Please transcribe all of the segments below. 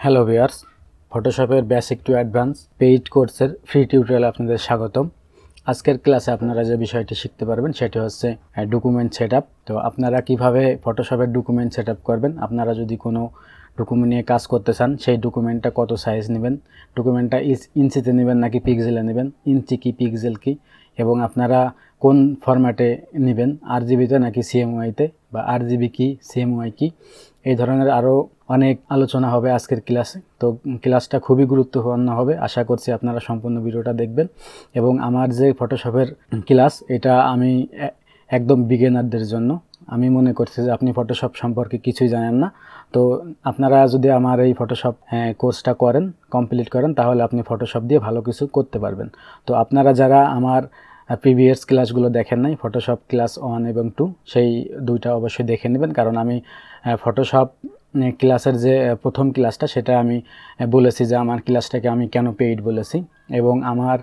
Hello viewers, ফটোশপের basic to advance paid কোর্সের free টিউটোরিয়ালে আপনাদের স্বাগতম। আজকের ক্লাসে আপনারা যে বিষয়টি শিখতে পারবেন সেটি হচ্ছে ডকুমেন্ট সেটআপ। তো আপনারা কিভাবে ফটোশপের ডকুমেন্ট সেটআপ করবেন, আপনারা যদি কোনো ডকুমেন্ট নিয়ে কাজ করতে চান সেই ডকুমেন্টটা কত সাইজ নেবেন, ডকুমেন্টটা ইঞ্চিতে নেবেন নাকি পিক্সেলে নেবেন, ইঞ্চি কি পিক্সেল কি, এবং আপনারা কোন ফরম্যাটে নেবেন, আরজিবিতে নাকি সিএমওয়াইতে, বা আরজিবি কি সিএমওয়াই কি, এই ধরনের আরও অনেক আলোচনা হবে আজকের ক্লাসে। তো ক্লাসটা খুবই গুরুত্বপূর্ণ হবে, আশা করছি আপনারা সম্পূর্ণ ভিডিওটা দেখবেন। এবং আমার যে ফটোশপের ক্লাস, এটা আমি একদম বিগিনারদের জন্য। আমি মনে করছি যে আপনি ফটোশপ সম্পর্কে কিছুই জানেন না, তো আপনারা যদি আমার এই ফটোশপ কোর্সটা কমপ্লিট করেন, তাহলে আপনি ফটোশপ দিয়ে ভালো কিছু করতে পারবেন। তো আপনারা যারা আমার প্রিভিয়াস ক্লাসগুলো দেখেন নাই, ফটোশপ ক্লাস 1 এবং 2, সেই দুইটা অবশ্যই দেখে নেবেন, কারণ আমি ফটোশপ ক্লাসের যে প্রথম ক্লাসটা সেটা আমি বলেছি যে আমার ক্লাসটাকে আমি কেন পেইড বলেছি। এবং আমার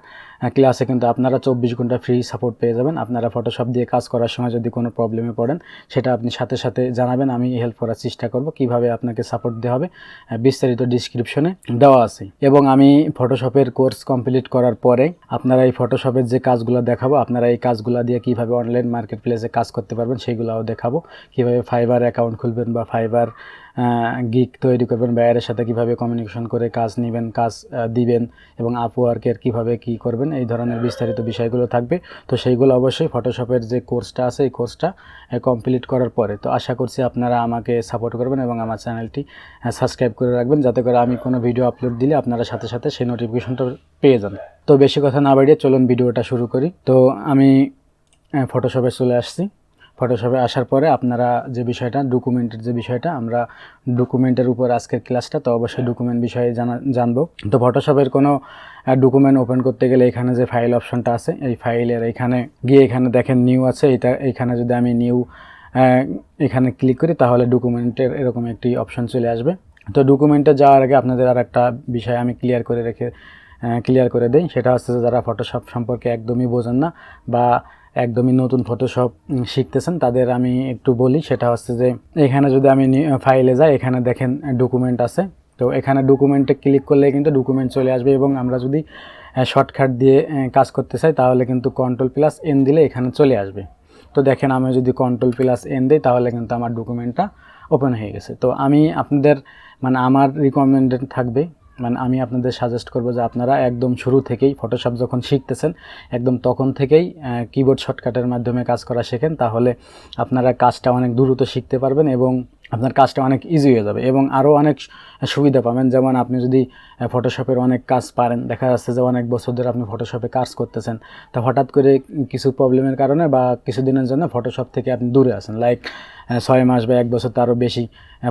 ক্লাসে কিন্তু আপনারা 24 ঘন্টা ফ্রি সাপোর্ট পেয়ে যাবেন। আপনারা ফটোশপ দিয়ে কাজ করার সময় যদি কোনো প্রবলেমে পড়েন, সেটা আপনি সাথে সাথে জানাবেন, আমি হেল্প করার চেষ্টা করব। কিভাবে আপনাকে সাপোর্ট দেওয়া হবে বিস্তারিত ডিসক্রিপশনে দেওয়া আছে। এবং আমি ফটোশপের কোর্স কমপ্লিট করার পরে আপনারা এই ফটোশপের যে কাজগুলো দেখাবো, আপনারা এই কাজগুলো দিয়ে কিভাবে অনলাইন মার্কেট প্লেসে কাজ করতে পারবেন সেগুলোও দেখাবো। কিভাবে ফাইবার অ্যাকাউন্ট খুলবেন বা ফাইবার গিগ তৈরি করবেন, বাইরের সাথে কিভাবে কমিউনিকেশন করে কাজ নেবেন, কাজ দিবেন, এবং আপওয়ার্কের কিভাবে কি করবেন, এই ধরনের বিস্তারিত বিষয়গুলো থাকবে। তো সেইগুলো অবশ্যই ফটোশপের যে কোর্সটা আছে এই কোর্সটা কমপ্লিট করার পরে। তো আশা করছি আপনারা আমাকে সাপোর্ট করবেন এবং আমার চ্যানেলটি সাবস্ক্রাইব করে রাখবেন, যাতে করে আমি কোনো ভিডিও আপলোড দিলে আপনারা সাথে সাথে সেই নোটিফিকেশনটা পেয়ে যান। তো বেশি কথা না বাড়িয়ে চলুন ভিডিওটা শুরু করি। তো আমি ফটোশপে চলে আসছি। ফটোশপে আসার পরে আপনারা যে বিষয়টা, ডকুমেন্টের যে বিষয়টা, আমরা ডকুমেন্টের উপর আজকের ক্লাসটা, তো অবশ্যই ডকুমেন্ট বিষয়ে জানবো। তো ফটোশপের কোনো ডকুমেন্ট ওপেন করতে গেলে এখানে যে ফাইল অপশনটা আছে, এই ফাইলের এখানে গিয়ে এখানে দেখেন নিউ আছে, এইখানে যদি আমি নিউ এখানে ক্লিক করি, তাহলে ডকুমেন্টের এরকম একটি অপশন চলে আসবে। তো ডকুমেন্টে যাওয়ার আগে আপনাদের আর একটা বিষয় আমি ক্লিয়ার করে দেই, সেটা হচ্ছে যে যারা ফটোশপ সম্পর্কে একদমই বোঝেন না বা একদমই নতুন ফটোশপ শিখতেছেন, তাদের আমি একটু বলি। সেটা হচ্ছে যে এখানে যদি আমি ফাইলে যাই, এখানে দেখেন ডকুমেন্ট আছে। তো এখানে ডকুমেন্টে ক্লিক করলে কিন্তু ডকুমেন্ট চলে আসবে, এবং আমরা যদি শর্টকাট দিয়ে কাজ করতে চাই, তাহলে কিন্তু Ctrl+N দিলে এখানে চলে আসবে। তো দেখেন আমি যদি Ctrl+N দিই, তাহলে কিন্তু আমার ডকুমেন্টটা ওপেন হয়ে গেছে। তো আমি আপনাদের আমার রিকমেন্ডেড থাকবে, আমি আপনাদের সাজেস্ট করব যে আপনারা একদম শুরু থেকেই ফটোশপ যখন শিখতেছেন, একদম তখন থেকেই কিবোর্ড শর্টকাটের মাধ্যমে কাজ করা শেখেন, তাহলে আপনারা কাজটা অনেক দ্রুত শিখতে পারবেন এবং আপনার কাজটা অনেক ইজি হয়ে যাবে এবং আরও অনেক সুবিধা পাবেন। যেমন আপনি যদি ফটোশপের অনেক কাজ পারেন, দেখা যাচ্ছে যে অনেক বছর ধরে আপনি ফটোশপে কাজ করতেছেন, তা হঠাৎ করে কিছু প্রবলেমের কারণে বা কিছুদিনের জন্য ফটোশপ থেকে আপনি দূরে আসেন, লাইক 6 মাস বা 1 বছর তারও বেশি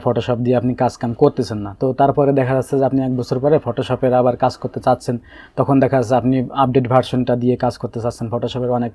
ফটোশপ দিয়ে আপনি কাম করতেছেন না। তো তারপরে দেখা যাচ্ছে যে আপনি 1 বছর পরে ফটোশপের আবার কাজ করতে চাচ্ছেন, তখন দেখা যাচ্ছে আপনি আপডেট ভার্সনটা দিয়ে কাজ করতে চাচ্ছেন, ফটোশপের অনেক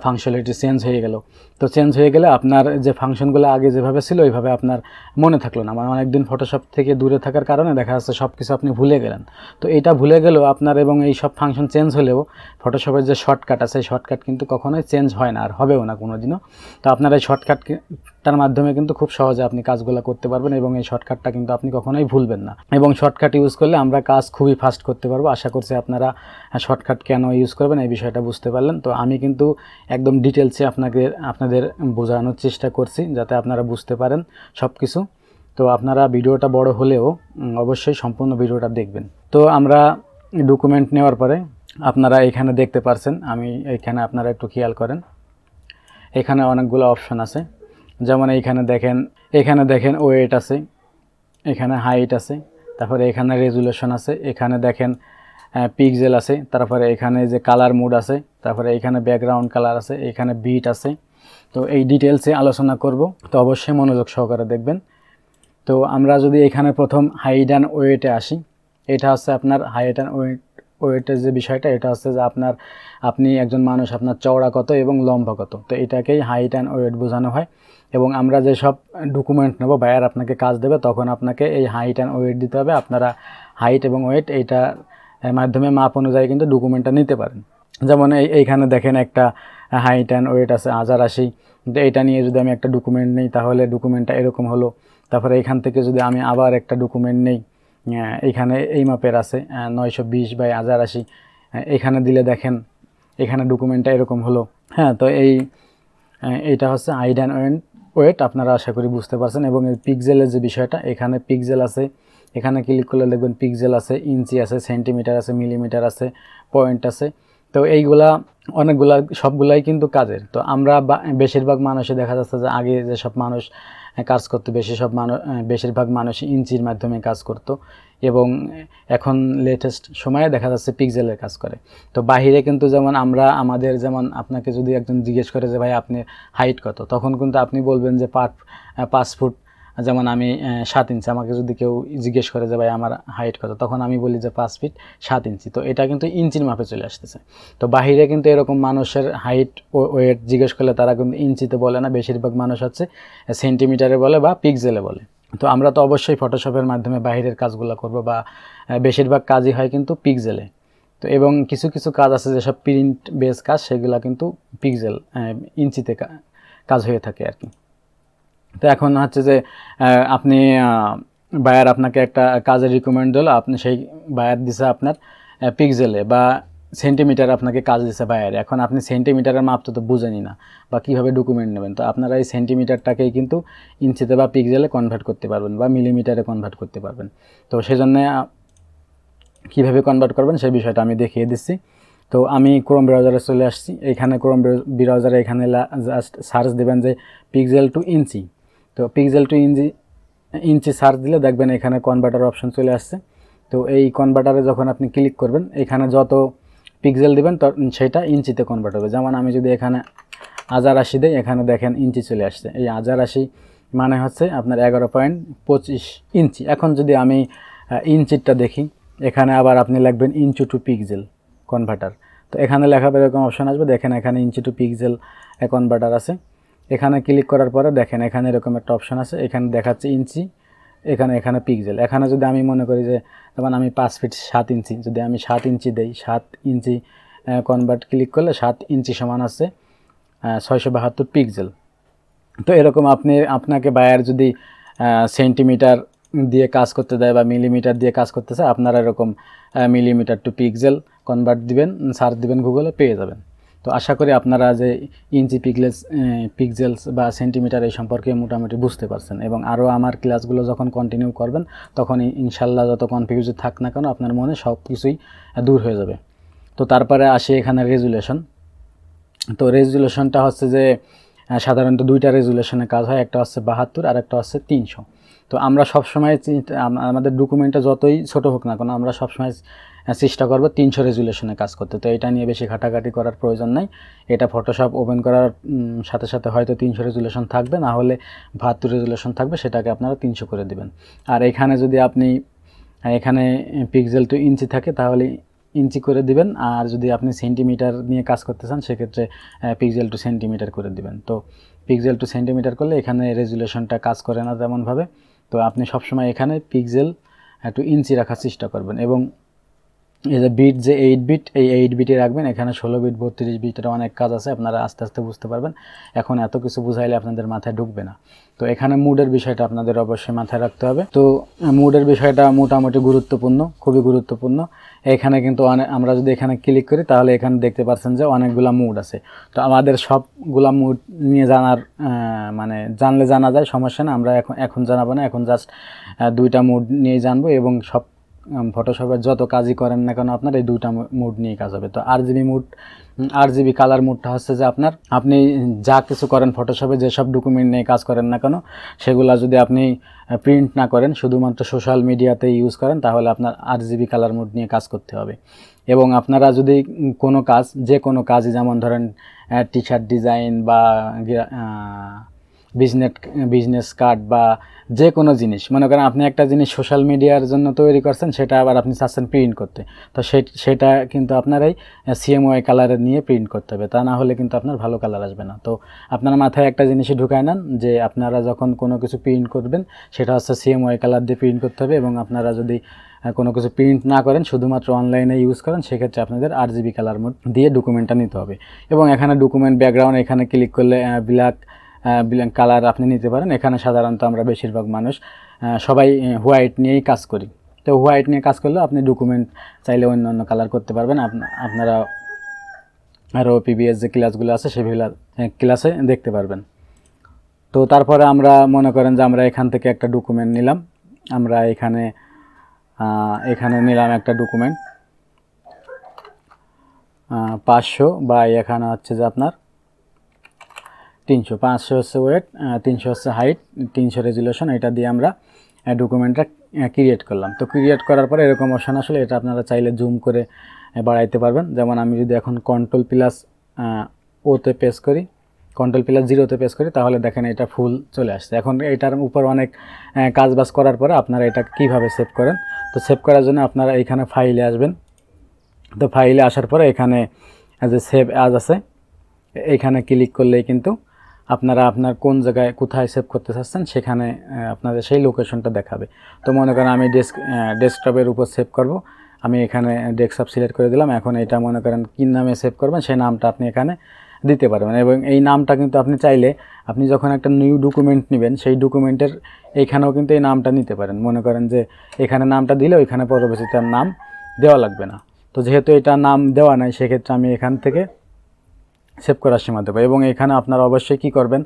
ফাংশনালিটি চেঞ্জ হয়ে গেল। তো চেঞ্জ হয়ে গেলে আপনার যে ফাংশনগুলো আগে যেভাবে ছিল ওইভাবে আপনার মনে থাকলো না, অনেকদিন ফটোশপ থেকে দূরে থাকার কারণে দেখা যাচ্ছে সব কিছু আপনি ভুলে গেলেন। তো এটা ভুলে গেলেও আপনার, এবং এই সব ফাংশন চেঞ্জ হলেও ফটোশপের যে শর্টকাট আছে সেই শর্টকাট কিন্তু কখনোই চেঞ্জ হয় না, আর হবেও না কোনো দিনও। তো আপনার এই শর্টকাটটার মাধ্যমে কিন্তু খুব সহজে আপনি কাজগুলো করতে পারবেন, এবং এই শর্টকাটটা কিন্তু আপনি কখনোই ভুলবেন না। এবং শর্টকাট ইউজ করলে আমরা কাজ খুবই ফাস্ট করতে পারবো। আশা করছি আপনারা শর্টকাট কেন ইউজ করবেন এই বিষয়টা বুঝতে পারলেন। তো আমি কিন্তু একদম ডিটেলসে আপনাদের বোঝানোর চেষ্টা করছি, যাতে আপনারা বুঝতে পারেন সব কিছু। তো আপনারা ভিডিওটা বড় হলেও অবশ্যই সম্পূর্ণ ভিডিওটা দেখবেন। তো আমরা ডকুমেন্ট নেওয়ার পরে আপনারা এখানে দেখতে পারছেন, আমি এইখানে আপনারা একটু খেয়াল করেন, এখানে অনেকগুলো অপশন আছে। যেমন এখানে দেখেন ওয়েট আছে, এখানে হাইট আছে, তারপরে এখানে রেজুলেশন আছে, এখানে দেখেন পিক্সেল আছে, তারপরে এখানে যে কালার মোড আছে, তারপরে এখানে ব্যাকগ্রাউন্ড কালার আছে, এখানে বিট আছে। তো এই ডিটেলসে আলোচনা করব, তো অবশ্যই মনোযোগ সহকারে দেখবেন। তো আমরা যদি এখানে প্রথম হাইট অ্যান্ড ওয়েটে আসি, এটা হচ্ছে আপনার হাইট অ্যান্ড ওয়েটের যে বিষয়টা, এটা হচ্ছে যে আপনি একজন মানুষ, আপনার চওড়া কত এবং লম্বা কত, তো এটাকেই হাইট অ্যান্ড ওয়েট বোঝানো হয়। এবং আমরা যে সব ডকুমেন্ট নেব, বায়ার আপনাকে কাজ দেবে, তখন আপনাকে এই হাইট অ্যান্ড ওয়েট দিতে হবে। আপনারা হাইট এবং ওয়েট এইটার মাধ্যমে মাপ অনুযায়ী কিন্তু ডকুমেন্টটা নিতে পারেন। যেমন এইখানে দেখেন একটা হাইট অ্যান্ড ওয়েট আছে 1080, তো এটা নিয়ে যদি আমি একটা ডকুমেন্ট নিই, তাহলে ডকুমেন্টটা এরকম হলো। তারপরে এখান থেকে যদি আমি আবার একটা ডকুমেন্ট নেই, এখানে এই মাপের আছে 920/1080, এখানে দিলে দেখেন এখানে ডকুমেন্টটা এরকম হলো। হ্যাঁ, তো এইটা হচ্ছে হাইট অ্যান্ড ওয়েট, আপনারা আশা করি বুঝতে পারছেন। এবং এই পিক্সেলের যে বিষয়টা, এখানে পিক্সেল আছে, এখানে ক্লিক করলে দেখবেন পিক্সেল আছে, ইঞ্চি আছে, সেন্টিমিটার আছে, মিলিমিটার আছে, পয়েন্ট আছে। তো এইগুলা অনেকগুলা, সবগুলাই কিন্তু কাজের। তো আমরা বেশিরভাগ মানুষে দেখা যাচ্ছে যে আগে যেসব মানুষ কাজ করতো, বেশিরভাগ মানুষ ইঞ্চির মাধ্যমে কাজ করতো, এবং এখন লেটেস্ট সময়ে দেখা যাচ্ছে পিক্সেলের কাজ করে। তো বাহিরে কিন্তু যেমন আমাদের যেমন আপনাকে যদি একজন জিজ্ঞেস করে যে ভাই আপনি হাইট কত, তখন কিন্তু আপনি বলবেন যে 5 ফুট, যেমন আমি 7 ইঞ্চি। আমাকে যদি কেউ জিজ্ঞেস করে যে ভাই আমার হাইট কত, তখন আমি বলি যে 5 ফিট 7 ইঞ্চি। তো এটা কিন্তু ইঞ্চির মাপে চলে আসতেছে। তো বাহিরে কিন্তু এরকম মানুষের হাইট ওয়েট জিজ্ঞেস করলে তারা কিন্তু ইঞ্চিতে বলে না, বেশিরভাগ মানুষ হচ্ছে সেন্টিমিটারে বলে বা পিক্সেলে বলে। তো আমরা তো অবশ্যই ফটোশপের মাধ্যমে বাইরের কাজগুলো করব, বা বেশিরভাগ কাজই হয় কিন্তু পিক্সেলে। তো এবং কিছু কিছু কাজ আছে যেসব প্রিন্ট বেস কাজ, সেগুলো কিন্তু পিক্সেল ইঞ্চিতে কাজ হয়ে থাকে আর কি। তো এখন হচ্ছে যে আপনি বায়ার আপনাকে একটা কাজের রিকমেন্ড দিল, আপনি সেই বায়ার দিছে আপনার পিক্সেলে, বা সেন্টিমিটার আপনাকে কাজ দিছে বায়ারে। এখন আপনি সেন্টিমিটারের মাপ তো বুঝেনি না, বা কীভাবে ডকুমেন্ট নেবেন। তো আপনারা এই সেন্টিমিটারটাকেই কিন্তু ইঞ্চিতে বা পিক্সেলে কনভার্ট করতে পারবেন, বা মিলিমিটারে কনভার্ট করতে পারবেন। তো সেজন্য কীভাবে কনভার্ট করবেন সেই বিষয়টা আমি দেখিয়ে দিচ্ছি। তো আমি ক্রোম ব্রাউজারে চলে আসছি। এইখানে ক্রোম ব্রাউজারে এখানে জাস্ট সার্চ দেবেন যে পিক্সেল টু ইঞ্চি। তো পিক্সেল টু ইঞ্চি সার্চ দিলে দেখবেন এখানে কনভার্টার অপশন চলে আসছে। তো এই কনভার্টারে যখন আপনি ক্লিক করবেন, এখানে যত পিক্সেল দেবেন সেটা ইঞ্চিতে কনভার্ট হবে। যেমন আমি যদি এখানে 1080 দিই, এখানে দেখেন ইঞ্চি চলে আসছে। এই 1080 মানে হচ্ছে আপনার 11.25 ইঞ্চি। এখন যদি আমি ইঞ্চিটা দেখি, এখানে আবার আপনি লিখবেন ইঞ্চি টু পিক্সেল কনভার্টার। তো এখানে লেখা এরকম অপশন আসবে, দেখেন এখানে ইঞ্চি টু পিক্সেল কনভার্টার আছে। এখানে ক্লিক করার পরে দেখেন এখানে এরকম একটা অপশন আছে, এখানে দেখাচ্ছে ইঞ্চি, এখানে পিক্সেল। এখানে যদি আমি মনে করি যে যেমন আমি 5 ফিট 7 ইঞ্চি, যদি আমি 7 ইঞ্চি দেই, 7 ইঞ্চি কনভার্ট ক্লিক করলে 7 ইঞ্চি সমান আছে 672 পিক্সেল। তো এরকম আপনাকে বায়ার যদি সেন্টিমিটার দিয়ে কাজ করতে দেয় বা মিলিমিটার দিয়ে কাজ করতে চায়, আপনারা এরকম মিলিমিটার টু পিক্সেল কনভার্ট দিবেন, সার্চ দিবেন গুগলে, পেয়ে যাবেন। তো আশা করি আপনারা যে ইঞ্চি পিক্সেলস বা সেন্টিমিটার এই সম্পর্কে মোটামুটি বুঝতে পারছেন। এবং আরও আমার ক্লাসগুলো যখন কন্টিনিউ করবেন, তখন ইনশাল্লাহ যত কনফিউজন থাক না কেন, আপনার মনে সব কিছুই দূর হয়ে যাবে। তো তারপরে আসি এখানে রেজুলেশন। তো রেজুলেশনটা হচ্ছে যে সাধারণত দুইটা রেজুলেশনে কাজ হয়, একটা হচ্ছে 72 আর একটা হচ্ছে 300। তো আমরা সবসময় আমাদের ডকুমেন্টটা যতই ছোট হোক না কেন, আমরা সবসময় চেষ্টা করব 300 রেজুলেশনে কাজ করতে। তো এটা নিয়ে বেশি ঘাটাঘাটি করার প্রয়োজন নাই। এটা ফটোশপ ওপেন করার সাথে সাথে হয়তো 300 রেজুলেশন থাকবে, না হলে 72 রেজুলেশন থাকবে, সেটাকে আপনারা 300 করে দিবেন। আর এখানে যদি আপনি এখানে পিক্সেল টু ইঞ্চি থাকে, তাহলে ইঞ্চি করে দিবেন। আর যদি আপনি সেন্টিমিটার নিয়ে কাজ করতে চান, সেক্ষেত্রে পিক্সেল টু সেন্টিমিটার করে দিবেন। তো পিক্সেল টু সেন্টিমিটার করলে এখানে রেজুলেশনটা কাজ করে না তেমনভাবে। তো আপনি সবসময় এখানে পিক্সেল টু ইঞ্চি রাখার চেষ্টা করবেন। এবং এই যে বিট, যে 8 বিট, এই 8 বিটে রাখবেন। এখানে 16 বিট 32 বিটের অনেক কাজ আছে, আপনারা আস্তে আস্তে বুঝতে পারবেন। এখন এত কিছু বুঝাইলে আপনাদের মাথায় ঢুকবে না। তো এখানে মুডের বিষয়টা আপনাদের অবশ্যই মাথায় রাখতে হবে। তো মুডের বিষয়টা মোটামুটি গুরুত্বপূর্ণ, খুবই গুরুত্বপূর্ণ। এখানে কিন্তু আমরা যদি এখানে ক্লিক করি, তাহলে এখানে দেখতে পাচ্ছেন যে অনেকগুলা মুড আছে। তো আমাদের সবগুলা মুড নিয়ে মানে জানলে জানা যায়, সমস্যা না। আমরা এখন জানাবো না, এখন জাস্ট দুইটা মুড নিয়ে জানবো। এবং সব ফটোশপের যত কাজই করেন না কেন, আপনার এই দুইটা মুড নিয়ে কাজ হবে। তো RGB কালার মুডটা হচ্ছে যে আপনি যা কিছু করেন ফটোশপে, যেসব ডকুমেন্ট নিয়ে কাজ করেন না কেন, সেগুলা যদি আপনি প্রিন্ট না করেন, শুধুমাত্র সোশ্যাল মিডিয়াতে ইউজ করেন, তাহলে আপনার RGB কালার মুড নিয়ে কাজ করতে হবে। এবং আপনারা যদি যে কোনো কাজই, যেমন ধরেন টি শার্ট ডিজাইন বা বিজনেস কার্ড বা যে কোনো জিনিস, মনে করেন আপনি একটা জিনিস সোশ্যাল মিডিয়ার জন্য তৈরি করছেন, সেটা আবার আপনি চাচ্ছেন প্রিন্ট করতে, তো সেটা কিন্তু আপনার এই CMY কালারের নিয়ে প্রিন্ট করতে হবে, তা না হলে কিন্তু আপনার ভালো কালার আসবে না। তো আপনার মাথায় একটা জিনিসই ঢুকায় নেন যে আপনারা যখন কোনো কিছু প্রিন্ট করবেন, সেটা হচ্ছে CMY কালার দিয়ে প্রিন্ট করতে হবে। এবং আপনারা যদি কোনো কিছু প্রিন্ট না করেন, শুধুমাত্র অনলাইনে ইউজ করেন, সেক্ষেত্রে আপনাদের RGB কালার মোড দিয়ে ডকুমেন্টটা নিতে হবে। এবং এখানে ডকুমেন্ট ব্যাকগ্রাউন্ড, এখানে ক্লিক করলে ব্ল্যাক কালার আপনি নিতে পারেন। এখানে সাধারণত আমরা বেশিরভাগ মানুষ সবাই হোয়াইট নিয়েই কাজ করি। তো হোয়াইট নিয়ে কাজ করলেও আপনি ডকুমেন্ট চাইলে অন্য অন্য কালার করতে পারবেন। আপনারা আরও পিবিএস যে ক্লাসগুলো আছে সেগুলো ক্লাসে দেখতে পারবেন। তো তারপরে আমরা মনে করেন যে আমরা এখান থেকে একটা ডকুমেন্ট নিলাম, আমরা এখানে নিলাম একটা ডকুমেন্ট 500 বা এখানে হচ্ছে যে আপনার 300, 500 হচ্ছে ওয়েট, 300 হচ্ছে হাইট, 300 রেজুলেশন। এটা দিয়ে আমরা ডকুমেন্টটা ক্রিয়েট করলাম। তো ক্রিয়েট করার পরে এরকম অপশান আসলে এটা আপনারা চাইলে জুম করে বাড়াইতে পারবেন। যেমন আমি যদি এখন Ctrl+O প্রেস করি, Ctrl+0 প্রেস করি, তাহলে দেখেন এটা ফুল চলে আসছে। এখন এটার উপর অনেক কাজবাজ করার পরে আপনারা এটা কিভাবে সেভ করেন, তো সেভ করার জন্য আপনারা এখানে ফাইলে আসবেন। তো ফাইলে আসার পরে এখানে যে সেভ অ্যাজ আছে, এইখানে ক্লিক করলেই কিন্তু আপনারা আপনার কোন জায়গায় কোথায় সেভ করতে চাচ্ছেন সেখানে আপনাদের সেই লোকেশনটা দেখাবে। তো মনে করেন আমি ডেস্কটপের উপর সেভ করব, আমি এখানে ডেস্কটপ সিলেক্ট করে দিলাম। এখন এটা মনে করেন কী নামে সেভ করবেন সেই নামটা আপনি এখানে দিতে পারবেন। এবং এই নামটা কিন্তু আপনি চাইলে আপনি যখন একটা নিউ ডকুমেন্ট নেবেন সেই ডকুমেন্টের এইখানেও কিন্তু এই নামটা নিতে পারেন। মনে করেন যে এখানে নামটা দিলে ওইখানে পরবর্তীতে নাম দেওয়া লাগবে না। তো যেহেতু এটা নাম দেওয়া নাই সেক্ষেত্রে আমি এখান থেকে সেভ করার সময় দেবো। এবং এখানে আপনারা অবশ্যই কী করবেন,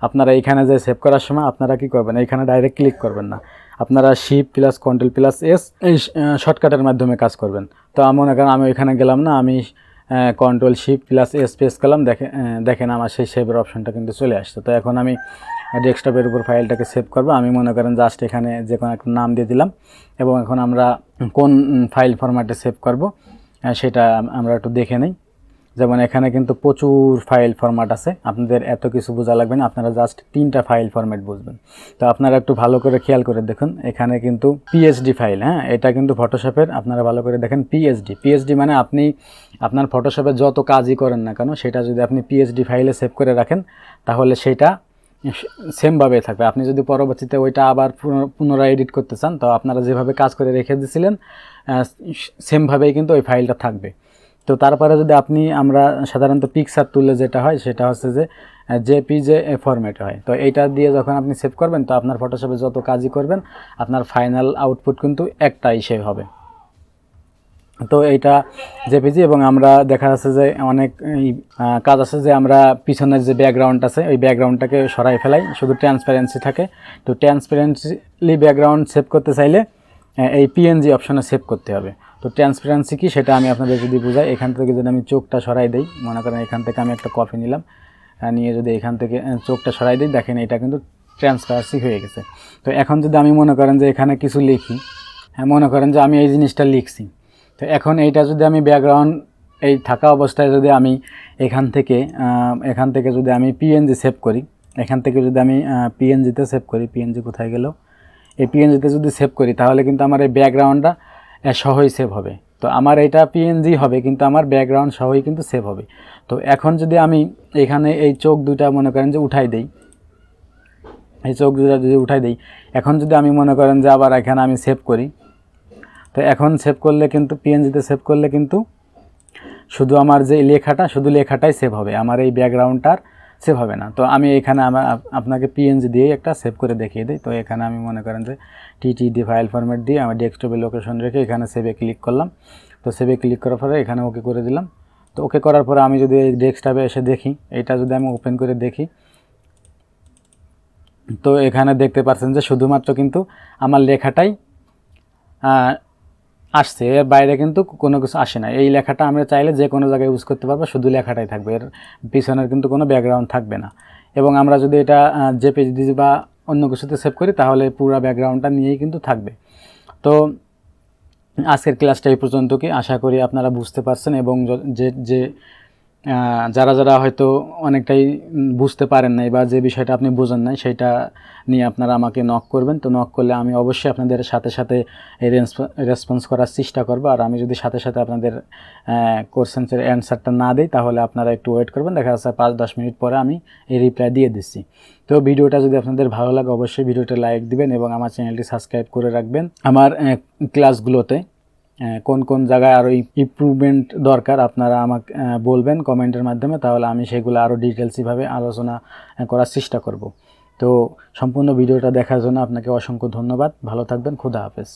আপনারা এখানে যে সেভ করার সময় আপনারা কী করবেন, এখানে ডাইরেক্ট ক্লিক করবেন না, আপনারা Shift+Ctrl+S এই শর্টকাটের মাধ্যমে কাজ করবেন। তো মনে করেন আমি এখানে গেলাম না, আমি Ctrl+Shift+S প্রেস করলাম, দেখেন আমার সেই সেভের অপশনটা কিন্তু চলে আসছে। তো এখন আমি ডেস্কটপের উপর ফাইলটাকে সেভ করব। আমি মনে করেন জাস্ট এখানে যে কোনো একটা নাম দিয়ে দিলাম। এবং এখন আমরা কোন ফাইল ফরম্যাটে সেভ করব সেটা আমরা একটু দেখে নিই। যেমন এখানে কিন্তু প্রচুর ফাইল ফরম্যাট আছে, আপনাদের এত কিছু বোঝা লাগবে না, আপনারা জাস্ট 3টা ফাইল ফরম্যাট বুঝবেন। তো আপনারা একটু ভালো করে খেয়াল করে দেখুন, এখানে কিন্তু পিএসডি ফাইল, হ্যাঁ এটা কিন্তু ফটোশপের, আপনারা ভালো করে দেখেন পিএসডি মানে আপনি আপনার ফটোশপে যত কাজই করেন না কেন সেটা যদি আপনি পিএসডি ফাইলে সেভ করে রাখেন তাহলে সেটা সেমভাবে থাকবে। আপনি যদি পরবর্তীতে ওইটা আবার পুনরায় এডিট করতে চান তো আপনারা যেভাবে কাজ করে রেখে দিয়েছিলেন সেমভাবেই কিন্তু ওই ফাইলটা থাকবে। তো তারপরে যদি আমরা সাধারণত পিকচার তুললে যেটা হয় সেটা হচ্ছে যে জেপিজে ফরম্যাটে হয়। তো এইটা দিয়ে যখন আপনি সেভ করবেন তো আপনার ফটোশপে যত কাজই করবেন আপনার ফাইনাল আউটপুট কিন্তু একটাই সে হবে। তো এইটা জেপিজি। এবং আমরা দেখা যাচ্ছে যে অনেক কাজ আছে যে আমরা পিছনের যে ব্যাকগ্রাউন্ড আছে ওই ব্যাকগ্রাউন্ডটাকে সরাই ফেলাই, শুধু ট্রান্সপারেন্সি থাকে। তো ট্রান্সপারেন্সি ব্যাকগ্রাউন্ড সেভ করতে চাইলে এই পিএনজি অপশনে সেভ করতে হবে। তো ট্রান্সপারেন্সি কি সেটা আমি আপনাদের যদি বুঝাই, এখান থেকে যদি আমি চোখটা সরাই দিই, মনে করেন এখান থেকে আমি একটা কপি নিলাম, নিয়ে যদি এখান থেকে চোখটা সরাই দিই, দেখেন এটা কিন্তু ট্রান্সপারেন্সি হয়ে গেছে। তো এখন যদি আমি মনে করেন যে এখানে কিছু লিখি, মনে করেন যে আমি এই জিনিসটা লিখছি, তো এখন এইটা যদি আমি ব্যাকগ্রাউন্ড এই থাকা অবস্থায় যদি আমি এখান থেকে যদি আমি পিএনজি সেভ করি, এখান থেকে যদি আমি পিএনজিতে সেভ করি, পিএনজি কোথায় গেল, এই পিএনজিতে যদি সেভ করি তাহলে কিন্তু আমার এই ব্যাকগ্রাউন্ডটা সহই সেভ হবে। তো আমার এটা পিএনজি হবে কিন্তু আমার ব্যাকগ্রাউন্ড সহই কিন্তু সেভ হবে। তো এখন যদি আমি এখানে এই চোখ দুটা মনে করেন যে উঠাই দেই, এই চোখ দুটা যদি উঠাই দেই, এখন যদি আমি মনে করেন যে আবার এখানে আমি সেভ করি, তো এখন সেভ করলে কিন্তু পিএনজিতে সেভ করলে কিন্তু শুধু আমার যে শুধু লেখাটাই সেভ হবে, আমার এই ব্যাকগ্রাউন্ডটার সেভ হবে না। তো আমি এখানে আপনাকে পিএনজি দিয়ে একটা সেভ করে দেখিয়ে দিই। তো এখানে আমি মনে করেন যে টিটিডি ফাইল ফরম্যাট দিয়ে আমার ডেস্কটপে লোকেশন রেখে এখানে সেভে ক্লিক করলাম। তো সেভে ক্লিক করার পরে এখানে ওকে করে দিলাম। তো ওকে করার পরে আমি যদি এই ডেস্কটপে এসে দেখি, এটা যদি আমি ওপেন করে দেখি, তো এখানে দেখতে পাচ্ছেন যে শুধুমাত্র কিন্তু আমার লেখাটাই আসছে, এর বাইরে কিন্তু কোনো কিছু আসে না। এই লেখাটা আমরা চাইলে যে কোনো জায়গায় ইউজ করতে পারবো, শুধু লেখাটাই থাকবে, এর পিছনের কিন্তু কোনো ব্যাকগ্রাউন্ড থাকবে না। এবং আমরা যদি এটা জেপিজি বা অন্য কিছুতে সেভ করি তাহলে পুরো ব্যাকগ্রাউন্ডটা নিয়েই কিন্তু থাকবে। তো আজকের ক্লাসটা এই পর্যন্ত, কি আশা করি আপনারা বুঝতে পারছেন। এবং যে যারা হয়তো অনেকটাই বুঝতে পারেন নাই বা যে বিষয়টা আপনি বোঝেন নাই সেটা নিয়ে আপনারা আমাকে নক করবেন। তো নক করলে আমি অবশ্যই আপনাদের সাথে এই রেসপন্স করার চেষ্টা করব। আর আমি যদি সাথে আপনাদের কোশ্চেন্সের অ্যান্সারটা না দিই তাহলে আপনারা একটু ওয়েট করবেন, দেখা যাচ্ছে 5-10 মিনিট পরে আমি এই রিপ্লাই দিয়ে দিচ্ছি। তো ভিডিওটা যদি আপনাদের ভালো লাগে অবশ্যই ভিডিওটা লাইক দিবেন এবং আমার চ্যানেলটি সাবস্ক্রাইব করে রাখবেন। আমার ক্লাসগুলোতে কোন জায়গায় আরও ইমপ্রুভমেন্ট দরকার আপনারা আমাকে বলবেন কমেন্টের মাধ্যমে, তাহলে আমি সেগুলো আরও ডিটেলসভাবে আলোচনা করার চেষ্টা করব। তো সম্পূর্ণ ভিডিওটা দেখার জন্য আপনাকে অসংখ্য ধন্যবাদ। ভালো থাকবেন। খোদা হাফেজ।